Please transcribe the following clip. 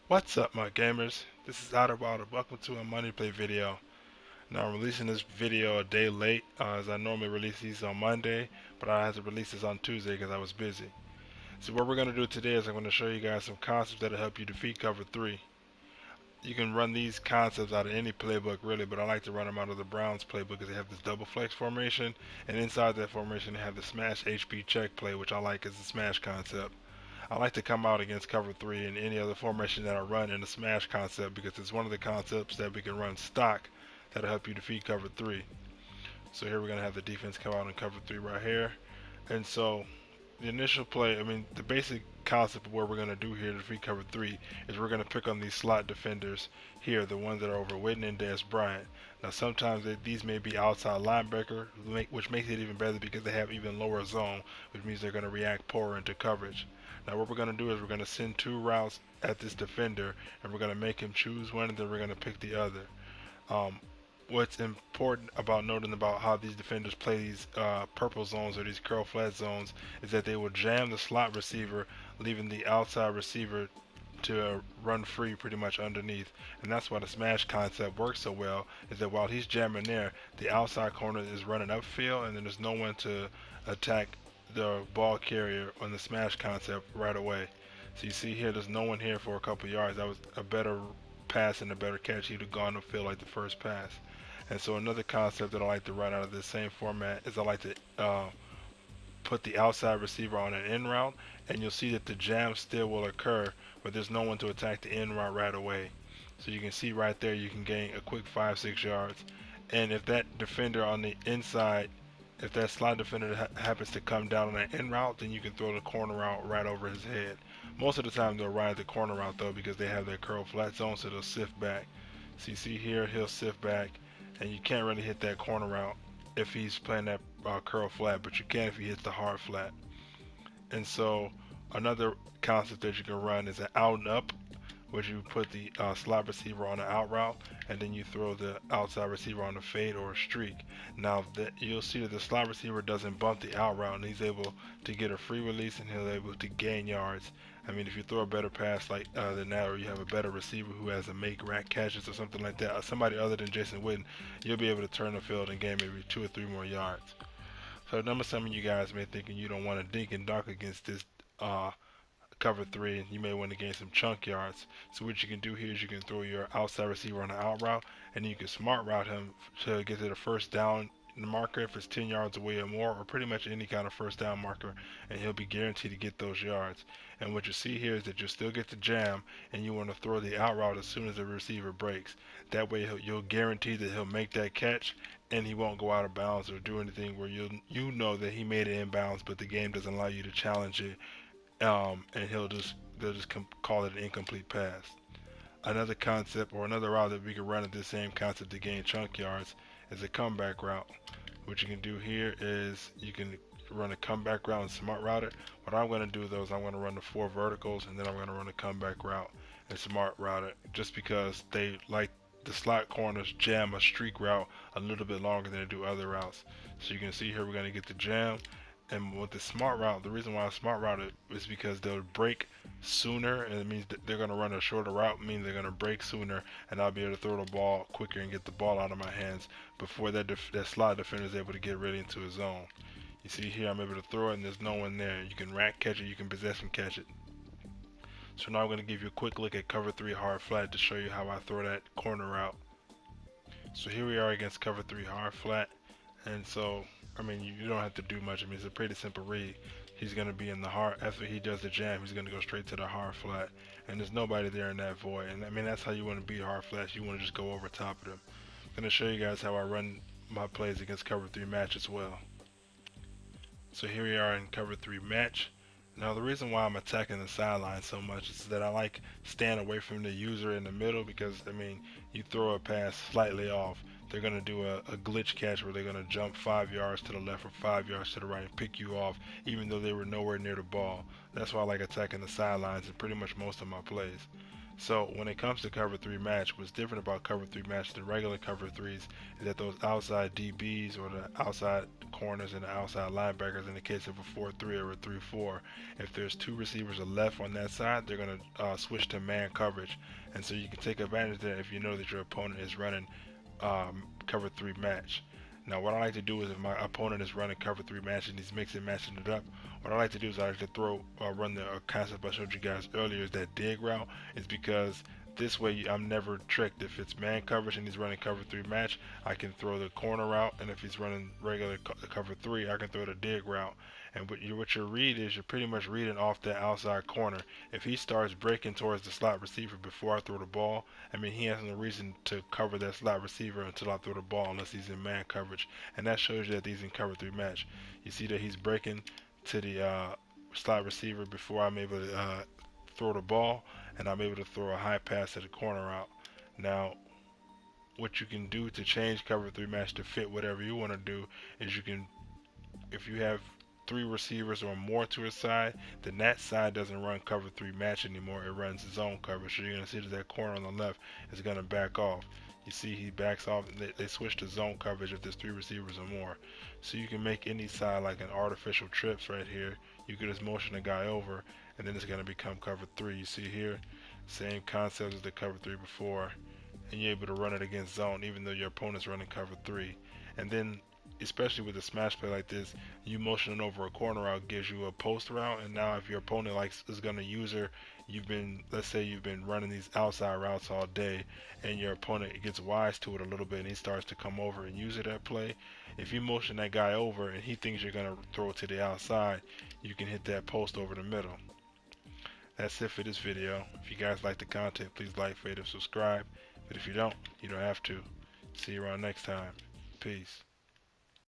What's up, my gamers? This is IDOLWILD and welcome to a Money Play video. Now, I'm releasing this video a day late, as I normally release these on Monday, but I had to release this on Tuesday because I was busy. So what we're going to do today is I'm going to show you guys some concepts that will help you defeat cover 3. You can run these concepts out of any playbook really, but I like to run them out of the Browns playbook because they have this double flex formation, and inside that formation they have the smash HP check play, which I like as the smash concept. I like to come out against cover 3 in any other formation that I run in the smash concept because it's one of the concepts that we can run stock that'll help you defeat cover 3. So here we're going to have the defense come out in cover 3 right here. And so the initial play, the basic concept of what we're going to do here to defeat cover 3 is we're going to pick on these slot defenders here, the ones that are over Witten and Des Bryant. Now sometimes these may be outside linebacker, which makes it even better because they have even lower zone, which means they're going to react poorer into coverage. Now what we're going to do is we're going to send 2 routes at this defender, and we're going to make him choose one, and then we're going to pick the other. Um, what's important about noting about how these defenders play these purple zones or these curl flat zones is that they will jam the slot receiver, leaving the outside receiver to run free pretty much underneath. And that's why the smash concept works so well, is that while he's jamming there, the outside corner is running upfield, and then there's no one to attack the ball carrier on the smash concept right away. So you see here, there's no one here for a couple yards. That was a better pass and a better catch. He'd have gone upfield like the first pass. And so another concept that I like to run out of this same format is I like to put the outside receiver on an in route, and you'll see that the jam still will occur, but there's no one to attack the in route right away. So you can see right there you can gain a quick 5-6 yards. And if that defender on the inside, if that slot defender happens to come down on that in route, then you can throw the corner route right over his head. Most of the time they'll ride the corner route though because they have their curl flat zone, so they'll sift back. So you see here, he'll sift back, and you can't really hit that corner route if he's playing that curl flat, but you can if he hits the hard flat. And so another concept that you can run is an out and up, which you put the slot receiver on the out route, and then you throw the outside receiver on a fade or a streak. Now you'll see that the slot receiver doesn't bump the out route, and he's able to get a free release, and he's able to gain yards. If you throw a better pass like than that, or you have a better receiver who has a make rack catches or something like that, or somebody other than Jason Witten, you'll be able to turn the field and gain maybe 2 or 3 more yards. So I know some of you guys may thinking you don't want to dink and dunk against this cover 3, and you may want to gain some chunk yards. So what you can do here is you can throw your outside receiver on the out route, and you can smart route him to get to the first down marker if it's 10 yards away or more, or pretty much any kind of first down marker, and he'll be guaranteed to get those yards. And what you see here is that you'll still get the jam, and you want to throw the out route as soon as the receiver breaks. That way you'll guarantee that he'll make that catch, and he won't go out of bounds or do anything where you know that he made it inbounds, but the game doesn't allow you to challenge it, and they'll just call it an incomplete pass. Another concept or another route that we can run at this same concept to gain chunk yards is a comeback route. What you can do here is you can run a comeback route and smart route it. What I'm going to do though is I'm going to run the 4 verticals, and then I'm going to run a comeback route and smart route it, just because they like the slot corners jam a streak route a little bit longer than they do other routes. So you can see here we're going to get the jam. And with the smart route, the reason why I smart route it is because they'll break sooner, and it means that they're going to run a shorter route, means they're going to break sooner, and I'll be able to throw the ball quicker and get the ball out of my hands before that slot defender is able to get ready into his zone. You see here, I'm able to throw it, and there's no one there. You can rack catch it, you can possession catch it. So now I'm going to give you a quick look at cover 3 hard flat to show you how I throw that corner route. So here we are against cover 3 hard flat. And so, you don't have to do much. It's a pretty simple read. He's going to be in the hard, after he does the jam, he's going to go straight to the hard flat. And there's nobody there in that void. And that's how you want to beat hard flats. You want to just go over top of them. I'm going to show you guys how I run my plays against cover 3 match as well. So here we are in cover 3 match. Now the reason why I'm attacking the sideline so much is that I like staying away from the user in the middle, because you throw a pass slightly off, they're going to do a glitch catch where they're going to jump 5 yards to the left or 5 yards to the right and pick you off even though they were nowhere near the ball. That's why I like attacking the sidelines in pretty much most of my plays. So when it comes to cover three match, what's different about cover three match than regular cover threes is that those outside DBs or the outside corners and the outside linebackers, in the case of a 4-3 or a 3-4, if there's two receivers left on that side, they're going to switch to man coverage. And so you can take advantage of that if you know that your opponent is running cover three match. Now, what I like to do is if my opponent is running cover three match and he's mixing matching it up, what I like to do is I like to run the concept I showed you guys earlier, is that dig route, is because this way I'm never tricked. If it's man coverage and he's running cover three match, I can throw the corner route, and if he's running regular cover three, I can throw the dig route. And what you read is you're pretty much reading off that outside corner. If he starts breaking towards the slot receiver before I throw the ball, I mean, he has no reason to cover that slot receiver until I throw the ball unless he's in man coverage. And that shows you that he's in cover three match. You see that he's breaking to the slot receiver before I'm able to throw the ball, and I'm able to throw a high pass to the corner out. Now, what you can do to change cover three match to fit whatever you want to do is you can, if you have three receivers or more to a side, then that side doesn't run cover three match anymore. It runs zone coverage. So you're going to see that that corner on the left is going to back off. You see he backs off. They switch to zone coverage if there's three receivers or more. So you can make any side like an artificial trips right here. You can just motion a guy over, and then it's going to become cover three. You see here, same concept as the cover three before, and you're able to run it against zone even though your opponent's running cover three. And then especially with a smash play like this, you motioning over a corner route gives you a post route, and now if your opponent is going to use her, let's say you've been running these outside routes all day, and your opponent gets wise to it a little bit and he starts to come over and use it at play. If you motion that guy over and he thinks you're going to throw it to the outside, you can hit that post over the middle. That's it for this video. If you guys like the content, please like, favorite, subscribe. But if you don't have to. See you around next time. Peace.